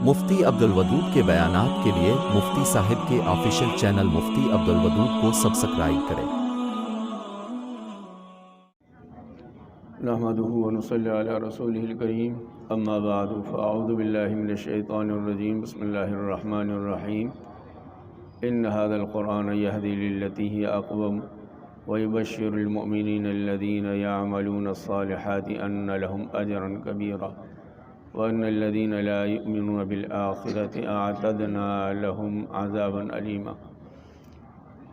مفتی عبدالودود کے بیانات کے لیے مفتی صاحب کے آفیشیل چینل مفتی عبدالودود کو سبسکرائب کریں۔ نحمده ونصلي على رسوله الكريم اما بعد فاعوذ بالله من الشيطان الرجيم بسم الله الرحمن الرحيم ان هذا القرآن يهدي للتي هي اقوم ويبشر المؤمنين الذين يعملون الصالحات ان لهم اجرا كبيرا وان الذين لا يؤمنون بالآخرة اعتدنا لهم عذابا أليما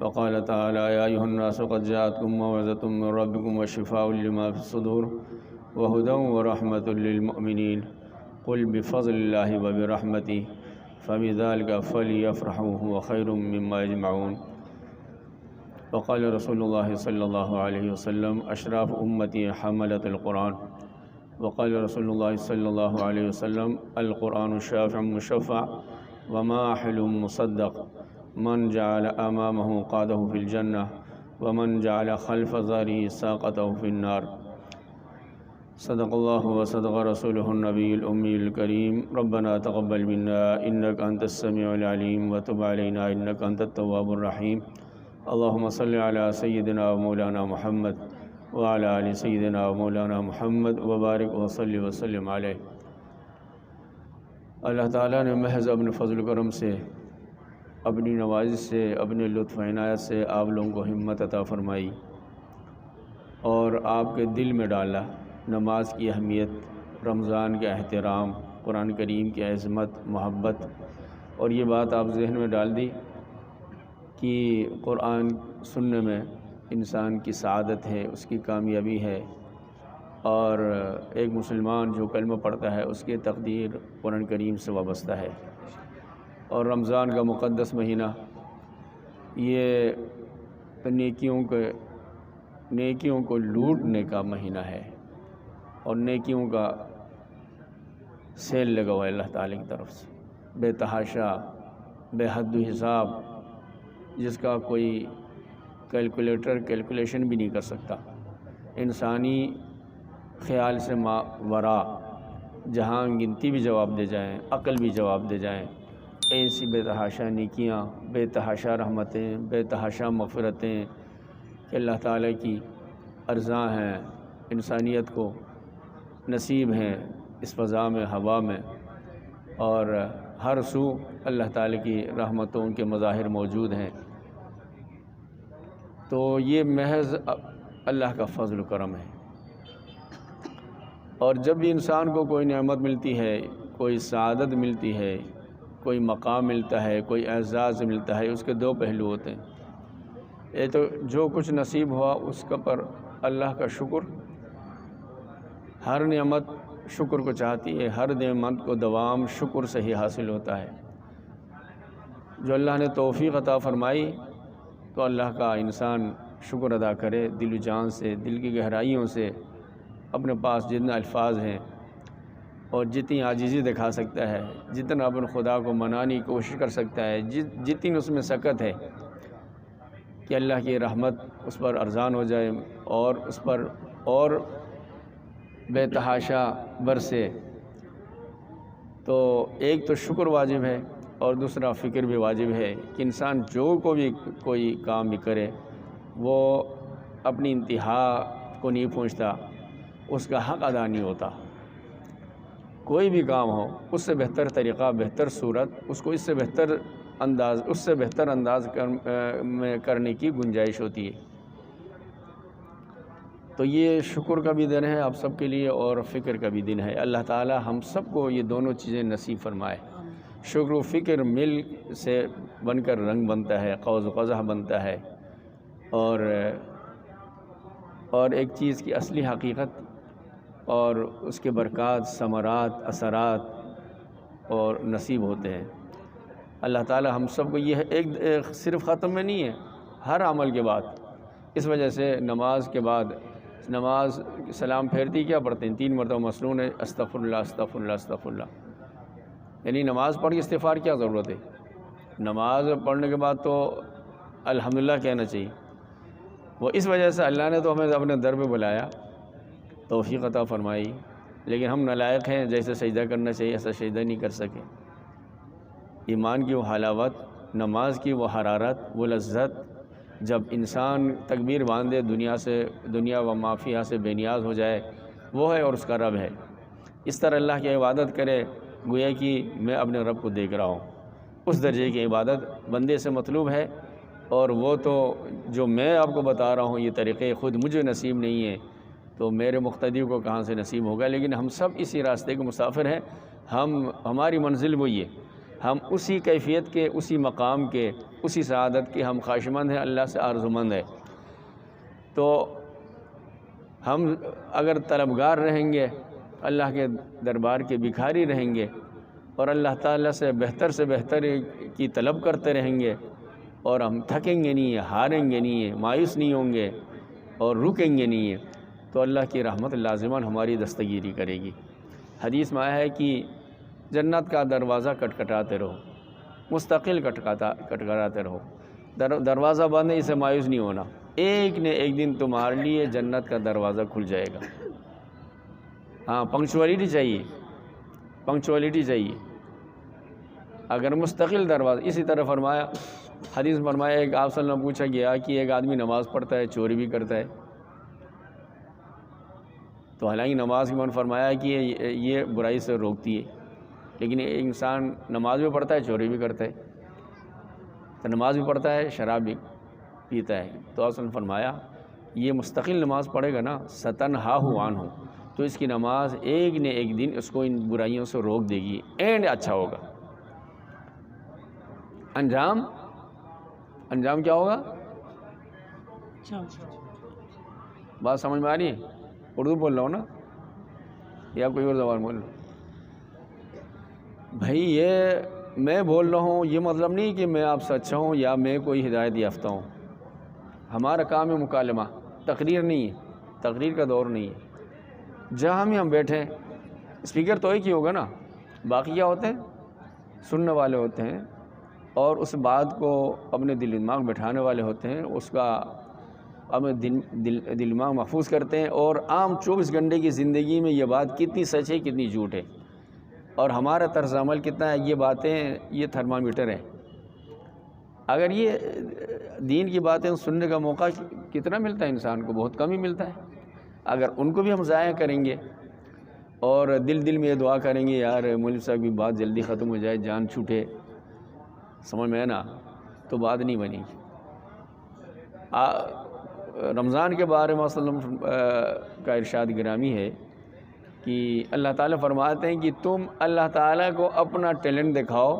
وقال تعالى يا أيها الناس قد جاءتكم موعظة من ربكم وشفاء لما في الصدور وهدى ورحمة للمؤمنين قل بفضل الله وبرحمته فبذلك فليفرحوا هو خير مما يجمعون وقال رسول الله صلى الله عليه وسلم أشراف أمتي حملة القرآن وقال رسول الله صلى الله عليه وسلم القرآن شافع مشفع وماحل مصدق من جعل امامه قاده في الجنة ومن جعل خلف ظهره ساقته في النار صدق الله وصدق رسوله النبي الأمي الكريم ربنا تقبل منا إنك أنت السميع العليم وتب علينا إنك أنت التواب الرحيم اللهم صل على سيدنا ومولانا محمد وعلى آل سيدنا ومولانا محمد وبارك وصل وسلم عليه۔ اللہ تعالیٰ نے محض اپنے فضل و کرم سے، اپنی نوازش سے، اپنے لطف عنایت سے آپ لوگوں کو ہمت عطا فرمائی اور آپ کے دل میں ڈالا نماز کی اہمیت، رمضان کے احترام، قرآن کریم کی عظمت، محبت، اور یہ بات آپ ذہن میں ڈال دی کہ قرآن سننے میں انسان کی سعادت ہے، اس کی کامیابی ہے، اور ایک مسلمان جو کلمہ پڑھتا ہے اس کی تقدیر قرآن کریم سے وابستہ ہے۔ اور رمضان کا مقدس مہینہ یہ نیکیوں کو لوٹنے کا مہینہ ہے، اور نیکیوں کا سیل لگا ہوا ہے اللہ تعالی کی طرف سے، بے تحاشا، بے حد و حساب، جس کا کوئی کیلکولیشن بھی نہیں کر سکتا، انسانی خیال سے ماورا، جہاں گنتی بھی جواب دے جائیں، عقل بھی جواب دے جائیں، ایسی بے تحاشا نیکیاں، بے تحاشا رحمتیں، بے تحاشا مغفرتیں کہ اللہ تعالیٰ کی ارزاں ہیں، انسانیت کو نصیب ہیں اس فضا میں، ہوا میں، اور ہر سو اللہ تعالیٰ کی رحمتوں کے مظاہر موجود ہیں۔ تو یہ محض اللہ کا فضل و کرم ہے، اور جب بھی انسان کو کوئی نعمت ملتی ہے، کوئی سعادت ملتی ہے، کوئی مقام ملتا ہے، کوئی اعزاز ملتا ہے، اس کے دو پہلو ہوتے ہیں۔ یہ تو جو کچھ نصیب ہوا اس کا پر اللہ کا شکر، ہر نعمت شکر کو چاہتی ہے، ہر نعمت کو دوام شکر سے ہی حاصل ہوتا ہے۔ جو اللہ نے توفیق عطا فرمائی تو اللہ کا انسان شکر ادا کرے، دل و جان سے، دل کی گہرائیوں سے، اپنے پاس جتنے الفاظ ہیں اور جتنی عاجزی دکھا سکتا ہے، جتنا اپنے خدا کو منانے کی کوشش کر سکتا ہے، جتنی اس میں سکت ہے کہ اللہ کی رحمت اس پر ارزان ہو جائے اور اس پر اور بے تحاشا برسے، تو ایک تو شکر واجب ہے اور دوسرا فکر بھی واجب ہے کہ انسان جو کوئی کام بھی کرے وہ اپنی انتہا کو نہیں پہنچتا، اس کا حق ادا نہیں ہوتا۔ کوئی بھی کام ہو اس سے بہتر طریقہ، بہتر صورت، اس کو اس سے بہتر انداز میں کرنے کی گنجائش ہوتی ہے۔ تو یہ شکر کا بھی دن ہے آپ سب کے لیے اور فکر کا بھی دن ہے۔ اللہ تعالی ہم سب کو یہ دونوں چیزیں نصیب فرمائے۔ شکر و فکر مل سے بن کر رنگ بنتا ہے، قوس قزح بنتا ہے، اور ایک چیز کی اصلی حقیقت اور اس کے برکات، ثمرات، اثرات اور نصیب ہوتے ہیں۔ اللہ تعالی ہم سب کو یہ ایک صرف ختم میں نہیں ہے، ہر عمل کے بعد۔ اس وجہ سے نماز کے بعد، نماز سلام پھیرتی کیا پڑھتے ہیں؟ 3 مرتبہ مسنون ہے، استغفر اللہ استغفر اللہ استغفر اللہ۔ یعنی نماز پڑھ کے استغفار کیا ضرورت ہے؟ نماز پڑھنے کے بعد تو الحمدللہ کہنا چاہیے۔ وہ اس وجہ سے اللہ نے تو ہمیں اپنے در پہ بلایا، توفیق عطا فرمائی، لیکن ہم نالائق ہیں، جیسے سجدہ کرنا چاہیے ایسا سجدہ نہیں کر سکے۔ ایمان کی وہ حلاوت، نماز کی وہ حرارت، وہ لذت، جب انسان تکبیر باندھے دنیا و مافیہ سے بے نیاز ہو جائے، وہ ہے اور اس کا رب ہے۔ اس طرح اللہ کی عبادت کرے گویا کہ میں اپنے رب کو دیکھ رہا ہوں۔ اس درجے کی عبادت بندے سے مطلوب ہے، اور وہ تو جو میں آپ کو بتا رہا ہوں یہ طریقے خود مجھے نصیب نہیں ہے تو میرے مقتدی کو کہاں سے نصیب ہوگا۔ لیکن ہم سب اسی راستے کے مسافر ہیں، ہماری منزل وہی ہے، ہم اسی کیفیت کے، اسی مقام کے، اسی سعادت کے ہم خواہشمند ہیں، اللہ سے آرزومند ہے۔ تو ہم اگر طلبگار رہیں گے، اللہ کے دربار کے بھکاری رہیں گے، اور اللہ تعالیٰ سے بہتر کی طلب کرتے رہیں گے، اور ہم تھکیں گے نہیں، ہاریں گے نہیں، مایوس نہیں ہوں گے اور رکیں گے نہیں، تو اللہ کی رحمت لازماً ہماری دستگیری کرے گی۔ حدیث میں آیا ہے کہ جنت کا دروازہ کٹکھٹاتے رہو، مستقل کٹکھٹاتے رہو، دروازہ بند ہے، اسے مایوس نہیں ہونا، ایک نہ ایک دن تمہارے لیے جنت کا دروازہ کھل جائے گا۔ ہاں، پنکچولیٹی چاہیے۔ اگر مستقل دروازہ، اسی طرح فرمایا، حدیث فرمایا، ایک آپ صلی اللہ علیہ وسلم پوچھا گیا کہ ایک آدمی نماز پڑھتا ہے، چوری بھی کرتا ہے، تو حالانکہ نماز کی من فرمایا کہ یہ برائی سے روکتی ہے، لیکن ایک انسان نماز بھی پڑھتا ہے، چوری بھی کرتا ہے، تو نماز بھی پڑھتا ہے، شراب بھی پیتا ہے، تو آپ صلی اللہ علیہ وسلم فرمایا یہ مستقل نماز پڑھے گا نا، ستنہاہ عنہ، تو اس کی نماز ایک نہ ایک دن اس کو ان برائیوں سے روک دے گی، اینڈ اچھا ہوگا۔ انجام کیا ہوگا؟ بات سمجھ میں آ رہی ہے؟ اردو بول رہا ہوں نا، یا کوئی اور زبان بول رہا ہوں؟ بھائی یہ میں بول رہا ہوں، یہ مطلب نہیں کہ میں آپ سے اچھا ہوں یا میں کوئی ہدایت یافتہ ہوں۔ ہمارا کام ہے مکالمہ، تقریر نہیں ہے، تقریر کا دور نہیں ہے۔ جہاں ہم بیٹھیں، اسپیکر تو ایک ہی ہوگا نا، باقی کیا ہوتے ہیں؟ سننے والے ہوتے ہیں، اور اس بات کو اپنے دل دماغ بٹھانے والے ہوتے ہیں، اس کا اپنے دل دماغ محفوظ کرتے ہیں، اور عام 24 گھنٹے کی زندگی میں یہ بات کتنی سچ ہے کتنی جھوٹ ہے، اور ہمارا طرز عمل کتنا ہے، یہ باتیں یہ تھرمامیٹر ہے۔ اگر یہ دین کی باتیں سننے کا موقع کتنا ملتا ہے انسان کو؟ بہت کم ہی ملتا ہے۔ اگر ان کو بھی ہم ضائع کریں گے اور دل میں یہ دعا کریں گے یار مولوی صاحب کی بات جلدی ختم ہو جائے، جان چھوٹے، سمجھ میں ہے نا، تو بات نہیں بنی۔ رمضان کے بارے میں صلی اللہ علیہ وسلم کا ارشاد گرامی ہے کہ اللہ تعالیٰ فرماتے ہیں کہ تم اللہ تعالیٰ کو اپنا ٹیلنٹ دکھاؤ،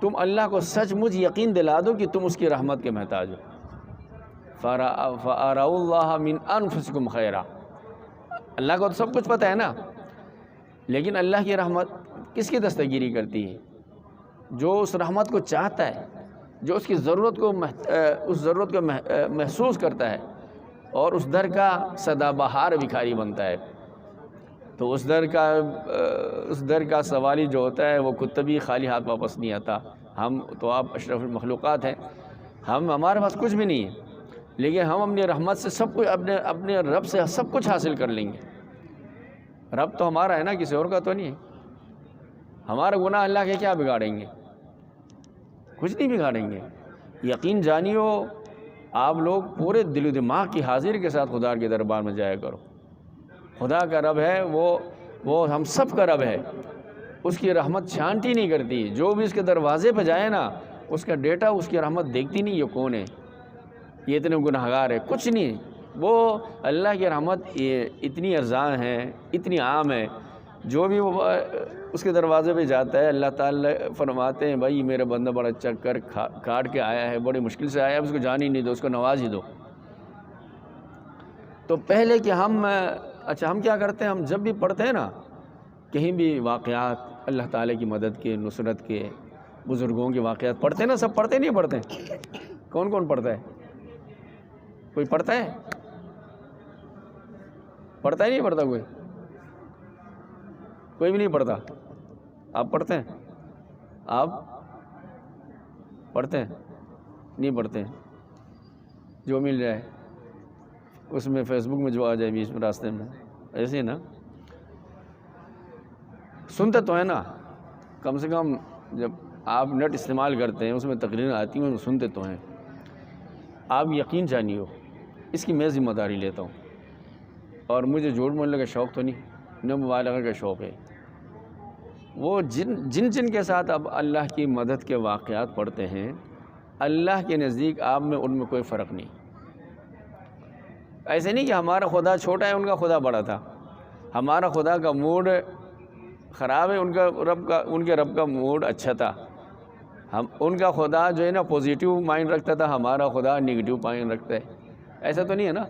تم اللہ کو سچ مچ یقین دلا دو کہ تم اس کی رحمت کے محتاج ہو۔ فَأَرَوْا اللَّهَ مِنْ أَنفُسِكُمْ خَيْرًا، اللہ کو تو سب کچھ پتہ ہے نا، لیکن اللہ کی رحمت کس کی دستگیری کرتی ہے؟ جو اس رحمت کو چاہتا ہے، جو اس کی ضرورت کو محسوس کرتا ہے، اور اس در کا سدا بہار بھکاری بنتا ہے، تو اس در کا سوالی جو ہوتا ہے وہ کتبی خالی ہاتھ واپس نہیں آتا۔ ہم تو آپ اشرف المخلوقات ہیں، ہمارے پاس کچھ بھی نہیں ہے، لیکن ہم اپنی رحمت سے سب کچھ، اپنے رب سے سب کچھ حاصل کر لیں گے۔ رب تو ہمارا ہے نا، کسی اور کا تو نہیں ہے۔ ہمارا گناہ اللہ کے کیا بگاڑیں گے؟ کچھ نہیں بگاڑیں گے۔ یقین جانیو، آپ لوگ پورے دل و دماغ کی حاضری کے ساتھ خدا کے دربار میں جایا کرو۔ خدا کا رب ہے، وہ ہم سب کا رب ہے، اس کی رحمت چھانٹی نہیں کرتی۔ جو بھی اس کے دروازے پہ جائے نا، اس کا ڈیٹا اس کی رحمت دیکھتی نہیں، یہ کون ہے، یہ اتنے گناہگار ہے، کچھ نہیں۔ وہ اللہ کی رحمت یہ اتنی ارزاں ہے، اتنی عام ہے، جو بھی وہ اس کے دروازے پہ جاتا ہے، اللہ تعالیٰ فرماتے ہیں بھائی میرا بندہ بڑا چکر کاٹ کے آیا ہے، بڑی مشکل سے آیا ہے، اس کو جان ہی نہیں دو، اس کو نواز ہی دو۔ تو پہلے کہ ہم کیا کرتے ہیں، ہم جب بھی پڑھتے ہیں نا کہیں بھی واقعات اللہ تعالیٰ کی مدد کے، نصرت کے، بزرگوں کے واقعات پڑھتے ہیں نا، سب پڑھتے نہیں پڑھتے؟ کون کون پڑھتا ہے؟ کوئی پڑھتا ہے؟ پڑھتا ہی نہیں پڑھتا کوئی بھی نہیں پڑھتا؟ آپ پڑھتے ہیں؟ آپ پڑھتے ہیں؟ نہیں پڑھتے ہیں؟ جو مل جائے اس میں، فیس بک میں جو آ جائے بیچ میں راستے میں، ایسے ہی نا۔ سنتے تو ہے نا، کم سے کم جب آپ نیٹ استعمال کرتے ہیں اس میں تقریریں آتی ہیں، سنتے تو ہیں، آپ یقین جانیے ہو اس کی میں ذمہ داری لیتا ہوں، اور مجھے جھوٹ بولنے کا شوق تو نہیں، نہ مبالغہ کا شوق ہے۔ وہ جن کے ساتھ اب اللہ کی مدد کے واقعات پڑھتے ہیں، اللہ کے نزدیک آپ میں ان میں کوئی فرق نہیں۔ ایسے نہیں کہ ہمارا خدا چھوٹا ہے ان کا خدا بڑا تھا، ہمارا خدا کا موڈ خراب ہے ان کے رب کا موڈ اچھا تھا، ان کا خدا جو ہے نا پوزیٹیو مائنڈ رکھتا تھا، ہمارا خدا نگیٹیو مائنڈ رکھتا ہے، ایسا تو نہیں ہے نا؟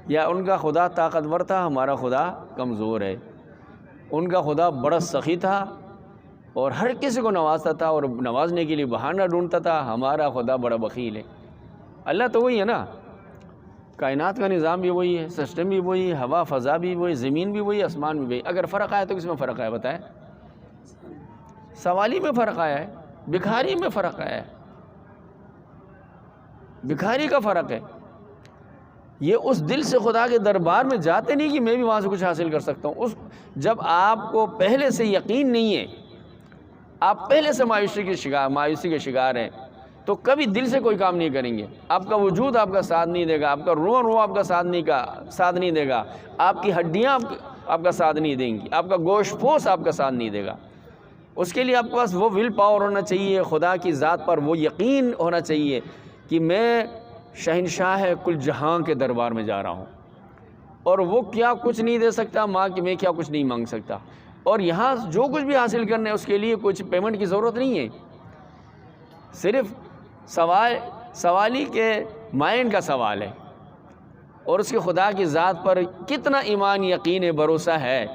یا ان کا خدا طاقتور تھا، ہمارا خدا کمزور ہے، ان کا خدا بڑا سخی تھا اور ہر کسی کو نوازتا تھا اور نوازنے کے لیے بہانہ ڈھونڈتا تھا، ہمارا خدا بڑا بخیل ہے۔ اللہ تو وہی ہے نا، کائنات کا نظام بھی وہی ہے، سسٹم بھی وہی ہے، ہوا فضا بھی وہی، زمین بھی وہی، آسمان بھی وہی۔ اگر فرق آیا تو کس میں فرق آیا بتائیں؟ سوالی میں فرق آیا ہے، بکھاری میں فرق آیا ہے، بکھاری کا فرق ہے۔ یہ اس دل سے خدا کے دربار میں جاتے نہیں کہ میں بھی وہاں سے کچھ حاصل کر سکتا ہوں۔ جب آپ کو پہلے سے یقین نہیں ہے، آپ پہلے سے مایوسی کے شکار ہیں، تو کبھی دل سے کوئی کام نہیں کریں گے۔ آپ کا وجود آپ کا ساتھ نہیں دے گا، آپ کا روح آپ کا ساتھ نہیں دے گا، آپ کی ہڈیاں آپ کا ساتھ نہیں دیں گی، آپ کا گوشت پوش آپ کا ساتھ نہیں دے گا۔ اس کے لیے آپ کے پاس وہ ول پاور ہونا چاہیے، خدا کی ذات پر وہ یقین ہونا چاہیے کہ میں شہنشاہ کل جہاں کے دربار میں جا رہا ہوں، اور وہ کیا کچھ نہیں دے سکتا، ماں کہ میں کیا کچھ نہیں مانگ سکتا، اور یہاں جو کچھ بھی حاصل کرنا ہے اس کے لیے کچھ پیمنٹ کی ضرورت نہیں ہے، صرف سوالی کے مائنڈ کا سوال ہے، اور اس کے خدا کی ذات پر کتنا ایمان، یقین، بھروسہ ہے،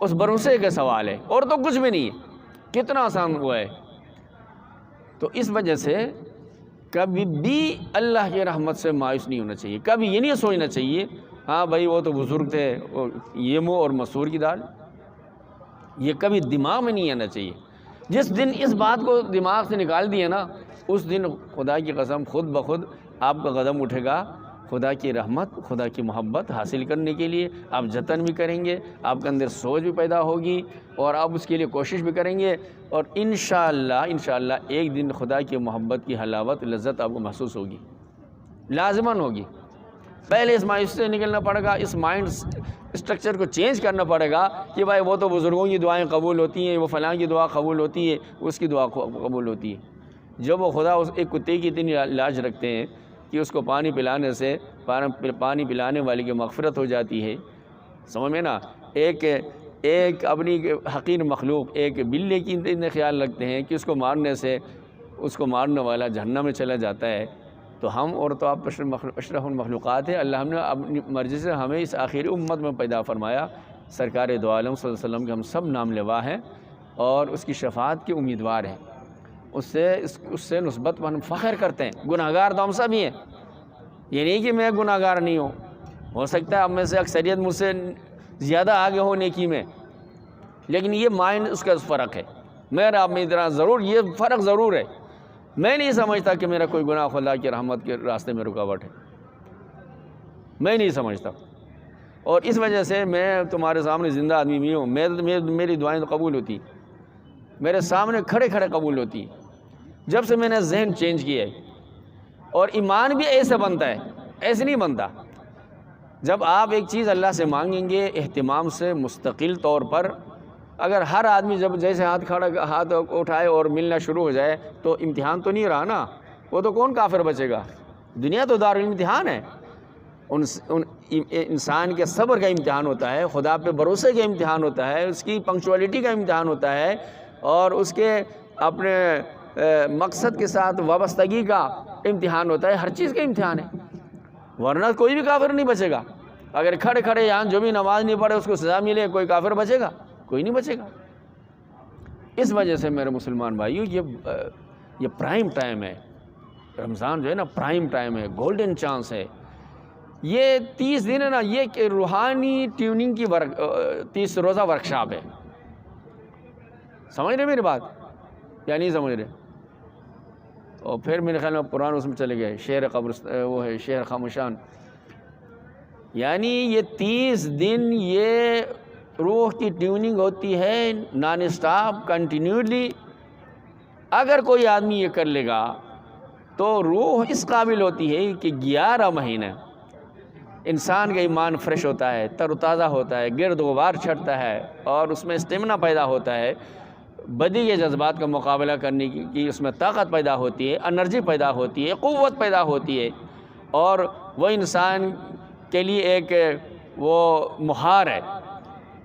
اس بھروسے کا سوال ہے، اور تو کچھ بھی نہیں ہے۔ کتنا آسان ہوا ہے۔ تو اس وجہ سے کبھی بھی اللہ کی رحمت سے مایوس نہیں ہونا چاہیے، کبھی یہ نہیں سوچنا چاہیے ہاں بھائی وہ تو بزرگ تھے، یہ منہ اور مسور کی دال، یہ کبھی دماغ میں نہیں آنا چاہیے۔ جس دن اس بات کو دماغ سے نکال دیا نا، اس دن خدا کی قسم خود بخود آپ کا قدم اٹھے گا خدا کی رحمت، خدا کی محبت حاصل کرنے کے لیے۔ آپ جتن بھی کریں گے، آپ کے اندر سوچ بھی پیدا ہوگی، اور آپ اس کے لیے کوشش بھی کریں گے، اور انشاءاللہ ایک دن خدا کی محبت کی حلاوت، لذت آپ کو محسوس ہوگی، لازماً ہوگی۔ پہلے اس مایوسی سے نکلنا پڑے گا، اس مائنڈ اسٹرکچر کو چینج کرنا پڑے گا کہ بھائی وہ تو بزرگوں کی دعائیں قبول ہوتی ہیں، وہ فلاں کی دعا قبول ہوتی ہے، اس کی دعا قبول ہوتی ہے۔ جب وہ خدا اس ایک کتے کی اتنی لاج رکھتے ہیں کہ اس کو پانی پلانے سے پانی پلانے والے کی مغفرت ہو جاتی ہے، سمجھ میں نا؟ ایک اپنی حقیر مخلوق، ایک بلی کی اتنے خیال رکھتے ہیں کہ اس کو مارنے سے اس کو مارنے والا جہنم میں چلا جاتا ہے، تو ہم اور تو آپ اشرف المخلوقات ہیں۔ اللہ نے اپنی مرضی سے ہمیں اس آخری امت میں پیدا فرمایا، سرکار دو عالم صلی اللہ علیہ وسلم کے ہم سب نام لوا ہیں اور اس کی شفاعت کے امیدوار ہیں، اس سے نسبت پر ہم فخر کرتے ہیں۔ گناہگار تو ہم سب ہی ہیں، یہ نہیں کہ میں گناہگار نہیں ہوں، ہو سکتا ہے اب میں سے اکثریت مجھ سے زیادہ آگے ہو نیکی میں، لیکن یہ مائنڈ اس کا فرق ہے، میرا میں اتنا ضرور یہ فرق ضرور ہے۔ میں نہیں سمجھتا کہ میرا کوئی گناہ خدا کی رحمت کے راستے میں رکاوٹ ہے، میں نہیں سمجھتا، اور اس وجہ سے میں تمہارے سامنے زندہ آدمی بھی ہوں، میری دعائیں تو قبول ہوتی، میرے سامنے کھڑے قبول ہوتی، جب سے میں نے ذہن چینج کیا ہے۔ اور ایمان بھی ایسے بنتا ہے، ایسے نہیں بنتا۔ جب آپ ایک چیز اللہ سے مانگیں گے اہتمام سے، مستقل طور پر، اگر ہر آدمی جب جیسے ہاتھ اٹھائے اور ملنا شروع ہو جائے تو امتحان تو نہیں رہا نا، وہ تو کون کافر بچے گا؟ دنیا تو دارالامتحان ہے، انسان کے صبر کا امتحان ہوتا ہے، خدا پہ بھروسے کا امتحان ہوتا ہے، اس کی پنکچولیٹی کا امتحان ہوتا ہے، اور اس کے اپنے مقصد کے ساتھ وابستگی کا امتحان ہوتا ہے، ہر چیز کا امتحان ہے، ورنہ کوئی بھی کافر نہیں بچے گا۔ اگر کھڑے یہاں جو بھی نماز نہیں پڑھے اس کو سزا ملے، کوئی کافر بچے گا؟ کوئی نہیں بچے گا۔ اس وجہ سے میرے مسلمان بھائیو، یہ پرائم ٹائم ہے، رمضان جو ہے نا پرائم ٹائم ہے، گولڈن چانس ہے۔ یہ 30 دن ہے نا، یہ کہ روحانی ٹیوننگ کی 30 روزہ ورکشاپ ہے۔ سمجھ رہے میری بات یا نہیں سمجھ رہے؟ اور پھر میرے خیال میں قرآن اس میں چلے گئے، وہ ہے شہر خاموشان، یعنی یہ 30 دن یہ روح کی ٹیوننگ ہوتی ہے نان اسٹاپ کنٹینیولی. اگر کوئی آدمی یہ کر لے گا تو روح اس قابل ہوتی ہے کہ 11 مہینے انسان کا ایمان فریش ہوتا ہے، تر و تازہ ہوتا ہے، گرد و غبار چھٹتا ہے اور اس میں اسٹیمنا پیدا ہوتا ہے، بدی کے جذبات کا مقابلہ کرنے کی اس میں طاقت پیدا ہوتی ہے، انرجی پیدا ہوتی ہے، قوت پیدا ہوتی ہے، اور وہ انسان کے لیے ایک وہ مہار ہے،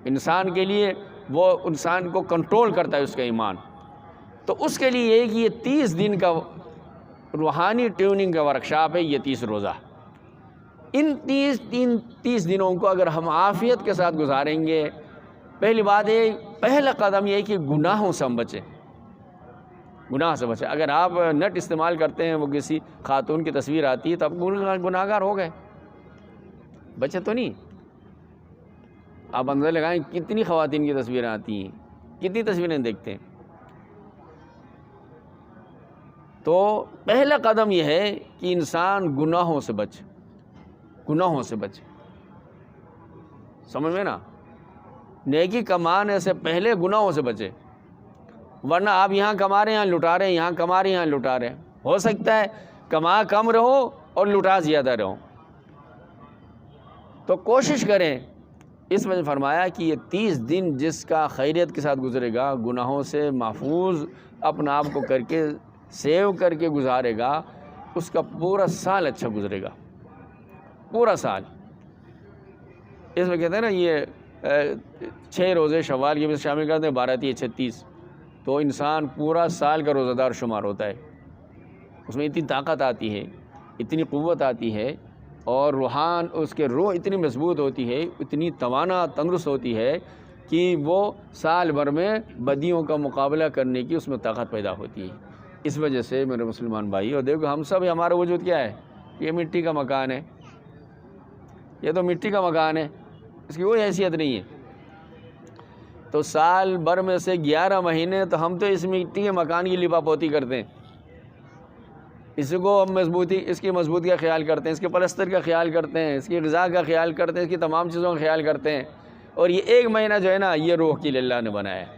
انسان کے لیے وہ انسان کو کنٹرول کرتا ہے اس کا ایمان. تو اس کے لیے ایک یہ 30 دن کا روحانی ٹیوننگ کا ورکشاپ ہے، یہ 30 روزہ. ان 30 دنوں کو اگر ہم عافیت کے ساتھ گزاریں گے، پہلی بات ہے، پہلا قدم یہ ہے کہ گناہوں سے ہم بچیں، گناہ سے بچیں. اگر آپ نیٹ استعمال کرتے ہیں، وہ کسی خاتون کی تصویر آتی ہے تو آپ گناہ گار ہو گئے، بچے تو نہیں. آپ اندازہ لگائیں کتنی خواتین کی تصویریں آتی ہیں، کتنی تصویریں دیکھتے ہیں. تو پہلا قدم یہ ہے کہ انسان گناہوں سے بچے، گناہوں سے بچے. سمجھ میں نا، نیکی کمانے سے پہلے گناہوں سے بچے، ورنہ آپ یہاں کما رہے ہیں یہاں لٹا رہے ہیں، یہاں کما رہے ہیں یہاں لٹا رہے ہیں. ہو سکتا ہے کما کم رہو اور لٹا زیادہ رہو. تو کوشش کریں. اس میں فرمایا کہ یہ 30 دن جس کا خیریت کے ساتھ گزرے گا، گناہوں سے محفوظ اپنا آپ کو کر کے سیو کر کے گزارے گا، اس کا پورا سال اچھا گزرے گا، پورا سال. اس میں کہتے ہیں نا یہ 6 روزے شوال کے بھی شامل کرتے ہیں، 12 × 36، تو انسان پورا سال کا روزہ دار شمار ہوتا ہے. اس میں اتنی طاقت آتی ہے، اتنی قوت آتی ہے، اور روحان اس کے روح اتنی مضبوط ہوتی ہے، اتنی توانا تندرست ہوتی ہے کہ وہ سال بھر میں بدیوں کا مقابلہ کرنے کی اس میں طاقت پیدا ہوتی ہے. اس وجہ سے میرے مسلمان بھائی، اور دیکھو ہم سب، ہمارا وجود کیا ہے؟ یہ مٹی کا مکان ہے، یہ تو مٹی کا مکان ہے، اس کی کوئی حیثیت نہیں ہے. تو سال بھر میں سے 11 مہینے تو ہم تو اس مٹی کے مکان کی لپا پوتی کرتے ہیں، اس کو ہم اس کی مضبوطی کا خیال کرتے ہیں، اس کے پلستر کا خیال کرتے ہیں، اس کی غذا کا خیال کرتے ہیں، اس کی تمام چیزوں کا خیال کرتے ہیں. اور یہ 1 مہینہ جو ہے نا، یہ روح کے لیے اللہ نے بنایا ہے.